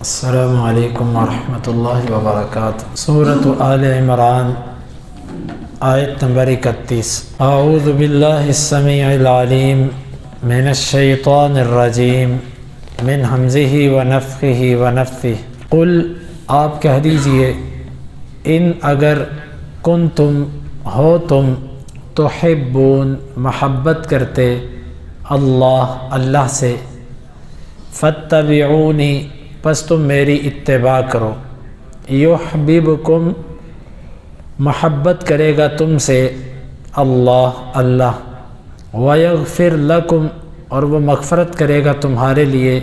السلام علیکم ورحمۃ اللہ وبرکاتہ۔ سورۃ آل عمران آیت نمبر 31۔ اعوذ باللہ السمیع العلیم من الشیطان الرجیم من ہمزہ ونفخہ ونفثہ۔ قل آپ کہہ دیجئے، ان اگر کنتم ہو تم تحبون محبت کرتے اللہ سے، فاتبعونی پس تم میری اتباع کرو، یحببکم محبت کرے گا تم سے اللہ، ویغفر لکم اور وہ مغفرت کرے گا تمہارے لیے،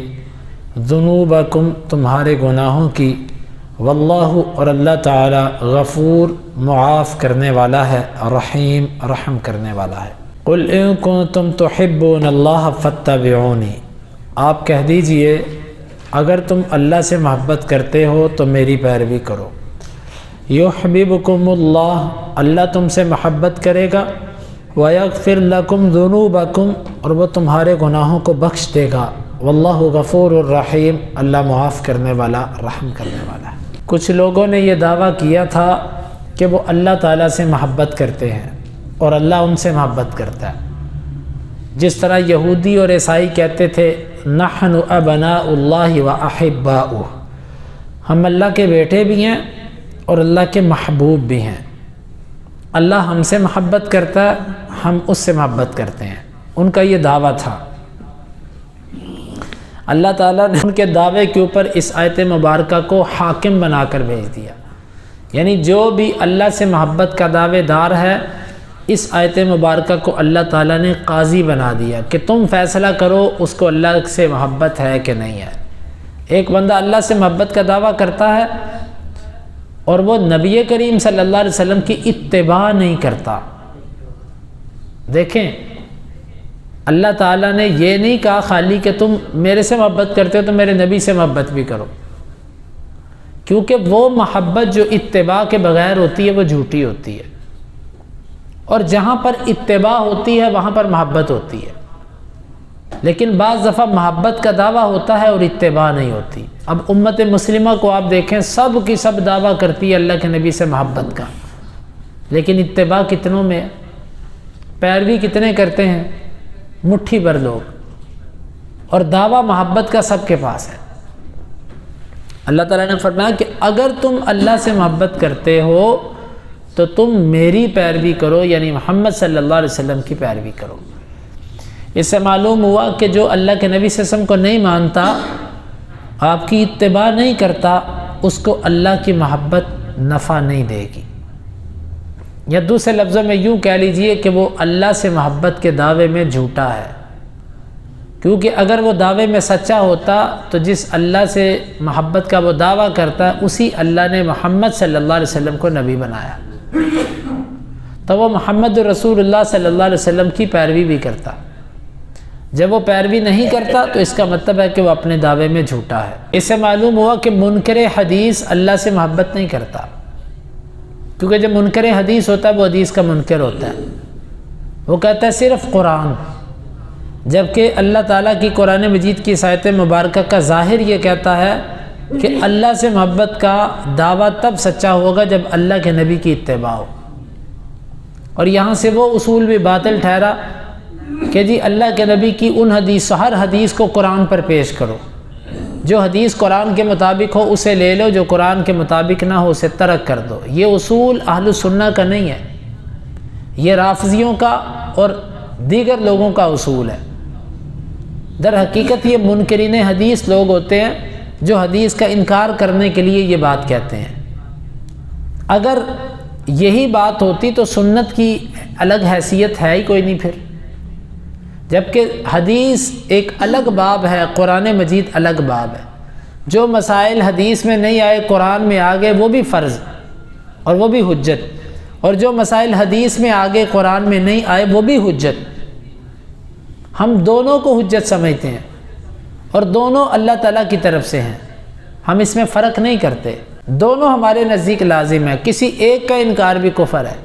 ذنوبکم تمہارے گناہوں کی، واللہ اور اللہ تعالی غفور معاف کرنے والا ہے، رحیم رحم کرنے والا ہے۔ قل ان کنتم تحبون اللہ فاتبعونی، آپ کہہ دیجئے اگر تم اللہ سے محبت کرتے ہو تو میری پیروی کرو، یحببکم اللہ تم سے محبت کرے گا، ویغفر لکم ذنوبکم اور وہ تمہارے گناہوں کو بخش دے گا، واللہ غفور الرحیم اللہ معاف کرنے والا رحم کرنے والا ہے۔ کچھ لوگوں نے یہ دعویٰ کیا تھا کہ وہ اللہ تعالیٰ سے محبت کرتے ہیں اور اللہ ان سے محبت کرتا ہے، جس طرح یہودی اور عیسائی کہتے تھے نحن ابناء اللہ و احباؤہ، ہم اللہ کے بیٹے بھی ہیں اور اللہ کے محبوب بھی ہیں، اللہ ہم سے محبت کرتا ہے، ہم اس سے محبت کرتے ہیں۔ ان کا یہ دعویٰ تھا۔ اللہ تعالیٰ نے ان کے دعوے کے اوپر اس آیت مبارکہ کو حاکم بنا کر بھیج دیا، یعنی جو بھی اللہ سے محبت کا دعوے دار ہے، اس آیت مبارکہ کو اللہ تعالیٰ نے قاضی بنا دیا کہ تم فیصلہ کرو اس کو اللہ سے محبت ہے کہ نہیں ہے۔ ایک بندہ اللہ سے محبت کا دعویٰ کرتا ہے اور وہ نبی کریم صلی اللہ علیہ وسلم کی اتباع نہیں کرتا۔ دیکھیں، اللہ تعالیٰ نے یہ نہیں کہا خالی کہ تم میرے سے محبت کرتے ہو تو میرے نبی سے محبت بھی کرو، کیونکہ وہ محبت جو اتباع کے بغیر ہوتی ہے وہ جھوٹی ہوتی ہے، اور جہاں پر اتباع ہوتی ہے وہاں پر محبت ہوتی ہے۔ لیکن بعض دفعہ محبت کا دعویٰ ہوتا ہے اور اتباع نہیں ہوتی۔ اب امت مسلمہ کو آپ دیکھیں، سب کی سب دعویٰ کرتی ہے اللہ کے نبی سے محبت کا، لیکن اتباع کتنوں میں ہے؟ پیروی کتنے کرتے ہیں؟ مٹھی بھر لوگ، اور دعویٰ محبت کا سب کے پاس ہے۔ اللہ تعالیٰ نے فرمایا کہ اگر تم اللہ سے محبت کرتے ہو تو تم میری پیروی کرو، یعنی محمد صلی اللہ علیہ وسلم کی پیروی کرو۔ اس سے معلوم ہوا کہ جو اللہ کے نبی صلی اللہ علیہ وسلم کو نہیں مانتا، آپ کی اتباع نہیں کرتا، اس کو اللہ کی محبت نفع نہیں دے گی، یا دوسرے لفظوں میں یوں کہہ لیجئے کہ وہ اللہ سے محبت کے دعوے میں جھوٹا ہے، کیونکہ اگر وہ دعوے میں سچا ہوتا تو جس اللہ سے محبت کا وہ دعویٰ کرتا ہے اسی اللہ نے محمد صلی اللہ علیہ وسلم کو نبی بنایا، تو وہ محمد رسول اللہ صلی اللہ علیہ وسلم کی پیروی بھی کرتا۔ جب وہ پیروی نہیں کرتا تو اس کا مطلب ہے کہ وہ اپنے دعوے میں جھوٹا ہے۔ اس سے معلوم ہوا کہ منکر حدیث اللہ سے محبت نہیں کرتا، کیونکہ جب منکر حدیث ہوتا ہے وہ حدیث کا منکر ہوتا ہے، وہ کہتا ہے صرف قرآن، جبکہ اللہ تعالیٰ کی قرآن مجید کی آیت مبارکہ کا ظاہر یہ کہتا ہے کہ اللہ سے محبت کا دعویٰ تب سچا ہوگا جب اللہ کے نبی کی اتباع ہو۔ اور یہاں سے وہ اصول بھی باطل ٹھہرا کہ جی اللہ کے نبی کی ان حدیث، ہر حدیث کو قرآن پر پیش کرو، جو حدیث قرآن کے مطابق ہو اسے لے لو، جو قرآن کے مطابق نہ ہو اسے ترک کر دو۔ یہ اصول اہل سنہ کا نہیں ہے، یہ رافضیوں کا اور دیگر لوگوں کا اصول ہے۔ در حقیقت یہ منکرین حدیث لوگ ہوتے ہیں جو حدیث کا انکار کرنے کے لیے یہ بات کہتے ہیں۔ اگر یہی بات ہوتی تو سنت کی الگ حیثیت ہے ہی کوئی نہیں پھر، جبکہ حدیث ایک الگ باب ہے، قرآن مجید الگ باب ہے۔ جو مسائل حدیث میں نہیں آئے قرآن میں آ گئے وہ بھی فرض اور وہ بھی حجت، اور جو مسائل حدیث میں آگے قرآن میں نہیں آئے وہ بھی حجت۔ ہم دونوں کو حجت سمجھتے ہیں اور دونوں اللہ تعالیٰ کی طرف سے ہیں، ہم اس میں فرق نہیں کرتے، دونوں ہمارے نزدیک لازم ہے، کسی ایک کا انکار بھی کفر ہے۔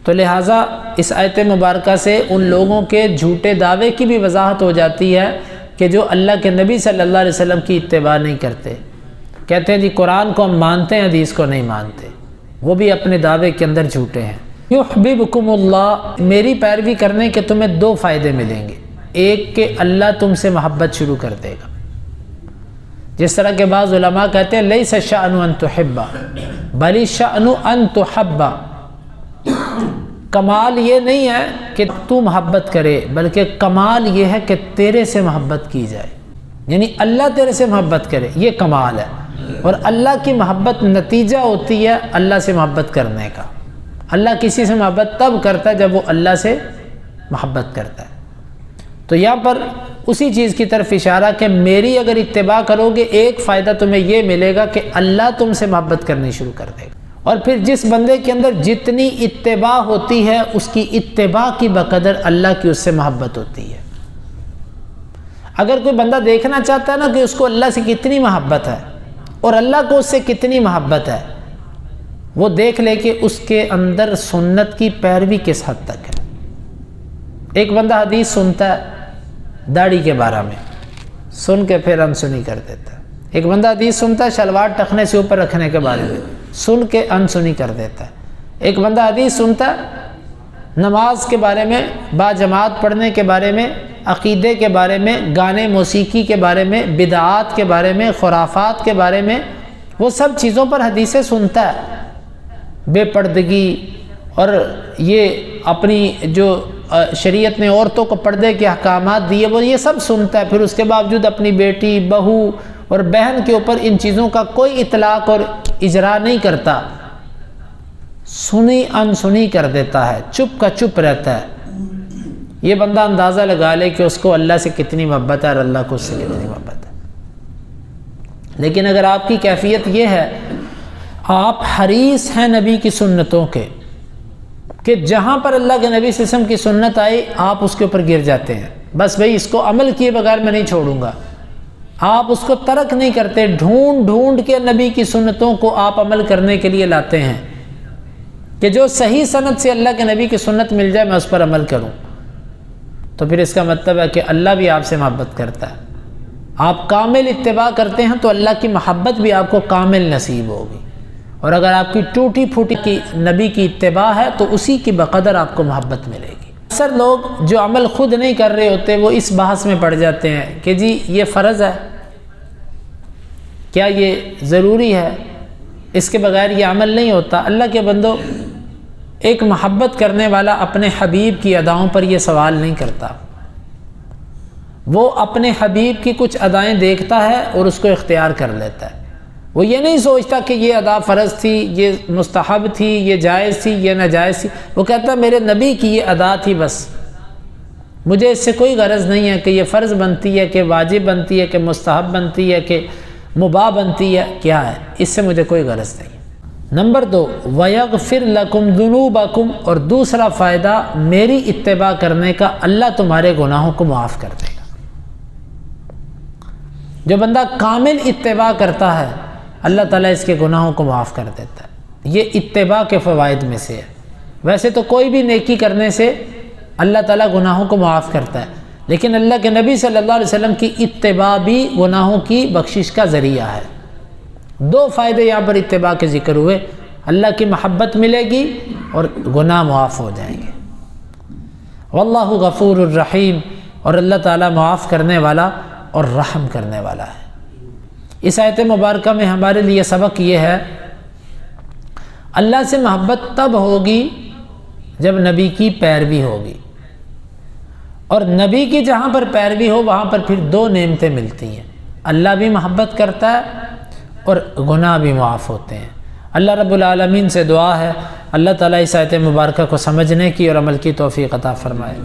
تو لہٰذا اس آیت مبارکہ سے ان لوگوں کے جھوٹے دعوے کی بھی وضاحت ہو جاتی ہے کہ جو اللہ کے نبی صلی اللہ علیہ وسلم کی اتباع نہیں کرتے، کہتے ہیں جی قرآن کو ہم مانتے ہیں، حدیث کو نہیں مانتے، وہ بھی اپنے دعوے کے اندر جھوٹے ہیں۔ یحببکم اللہ، میری پیروی کرنے کے تمہیں دو فائدے ملیں گے۔ ایک کہ اللہ تم سے محبت شروع کر دے گا، جس طرح کے بعض علماء کہتے ہیں لیس الشأن ان تحب بل الشأن ان تحب، کمال یہ نہیں ہے کہ تو محبت کرے، بلکہ کمال یہ ہے کہ تیرے سے محبت کی جائے، یعنی اللہ تیرے سے محبت کرے، یہ کمال ہے۔ اور اللہ کی محبت نتیجہ ہوتی ہے اللہ سے محبت کرنے کا۔ اللہ کسی سے محبت تب کرتا ہے جب وہ اللہ سے محبت کرتا ہے۔ تو یہاں پر اسی چیز کی طرف اشارہ کہ میری اگر اتباع کرو گے، ایک فائدہ تمہیں یہ ملے گا کہ اللہ تم سے محبت کرنی شروع کر دے گا۔ اور پھر جس بندے کے اندر جتنی اتباع ہوتی ہے، اس کی اتباع کی بقدر اللہ کی اس سے محبت ہوتی ہے۔ اگر کوئی بندہ دیکھنا چاہتا ہے نا کہ اس کو اللہ سے کتنی محبت ہے اور اللہ کو اس سے کتنی محبت ہے، وہ دیکھ لے کہ اس کے اندر سنت کی پیروی کس حد تک ہے۔ ایک بندہ حدیث سنتا ہے داڑھی کے بارے میں، سن کے پھر انسنی کر دیتا ہے۔ ایک بندہ حدیث سنتا ہے شلوار ٹخنے سے اوپر رکھنے کے بارے میں، سن کے انسنی کر دیتا ہے۔ ایک بندہ حدیث سنتا ہے نماز کے بارے میں، با جماعت پڑھنے کے بارے میں، عقیدے کے بارے میں، گانے موسیقی کے بارے میں، بدعات کے بارے میں، خرافات کے بارے میں، وہ سب چیزوں پر حدیثیں سنتا ہے۔ بے پردگی اور یہ اپنی جو شریعت نے عورتوں کو پردے کے احکامات دیے، وہ یہ سب سنتا ہے۔ پھر اس کے باوجود اپنی بیٹی، بہو اور بہن کے اوپر ان چیزوں کا کوئی اطلاق اور اجرا نہیں کرتا، سنی انسنی کر دیتا ہے، چپ کا چپ رہتا ہے۔ یہ بندہ اندازہ لگا لے کہ اس کو اللہ سے کتنی محبت ہے اور اللہ کو اس سے کتنی محبت ہے۔ لیکن اگر آپ کی کیفیت یہ ہے، آپ حریص ہیں نبی کی سنتوں کے، کہ جہاں پر اللہ کے نبی صلی اللہ علیہ وسلم کی سنت آئی آپ اس کے اوپر گر جاتے ہیں، بس بھئی اس کو عمل کیے بغیر میں نہیں چھوڑوں گا، آپ اس کو ترک نہیں کرتے، ڈھونڈ ڈھونڈ کے نبی کی سنتوں کو آپ عمل کرنے کے لیے لاتے ہیں کہ جو صحیح سند سے اللہ کے نبی کی سنت مل جائے میں اس پر عمل کروں۔ تو پھر اس کا مطلب ہے کہ اللہ بھی آپ سے محبت کرتا ہے۔ آپ کامل اتباع کرتے ہیں تو اللہ کی محبت بھی آپ کو کامل نصیب ہوگی، اور اگر آپ کی ٹوٹی پھوٹی کی نبی کی اتباع ہے تو اسی کی بقدر آپ کو محبت ملے گی۔ اکثر لوگ جو عمل خود نہیں کر رہے ہوتے وہ اس بحث میں پڑ جاتے ہیں کہ جی یہ فرض ہے، کیا یہ ضروری ہے، اس کے بغیر یہ عمل نہیں ہوتا۔ اللہ کے بندو، ایک محبت کرنے والا اپنے حبیب کی اداؤں پر یہ سوال نہیں کرتا، وہ اپنے حبیب کی کچھ ادائیں دیکھتا ہے اور اس کو اختیار کر لیتا ہے۔ وہ یہ نہیں سوچتا کہ یہ ادا فرض تھی، یہ مستحب تھی، یہ جائز تھی، یہ ناجائز تھی، وہ کہتا ہے میرے نبی کی یہ ادا تھی، بس مجھے اس سے کوئی غرض نہیں ہے کہ یہ فرض بنتی ہے، کہ واجب بنتی ہے، کہ مستحب بنتی ہے، کہ مباح بنتی ہے، کیا ہے، اس سے مجھے کوئی غرض نہیں۔ نمبر 2، وَيَغْفِرْ لَكُمْ ذُنُوبَكُمْ، اور دوسرا فائدہ میری اتباع کرنے کا، اللہ تمہارے گناہوں کو معاف کر دے گا۔ جو بندہ کامل اتباع کرتا ہے اللہ تعالیٰ اس کے گناہوں کو معاف کر دیتا ہے۔ یہ اتباع کے فوائد میں سے ہے۔ ویسے تو کوئی بھی نیکی کرنے سے اللہ تعالیٰ گناہوں کو معاف کرتا ہے، لیکن اللہ کے نبی صلی اللہ علیہ وسلم کی اتباع بھی گناہوں کی بخشش کا ذریعہ ہے۔ دو فائدے یہاں پر اتباع کے ذکر ہوئے، اللہ کی محبت ملے گی اور گناہ معاف ہو جائیں گے۔ واللہ غفور الرحیم، اور اللہ تعالیٰ معاف کرنے والا اور رحم کرنے والا ہے۔ اس آیت مبارکہ میں ہمارے لیے سبق یہ ہے، اللہ سے محبت تب ہوگی جب نبی کی پیروی ہوگی، اور نبی کی جہاں پر پیروی ہو وہاں پر پھر دو نعمتیں ملتی ہیں، اللہ بھی محبت کرتا ہے اور گناہ بھی معاف ہوتے ہیں۔ اللہ رب العالمین سے دعا ہے اللہ تعالیٰ اس آیت مبارکہ کو سمجھنے کی اور عمل کی توفیق عطا فرمائے۔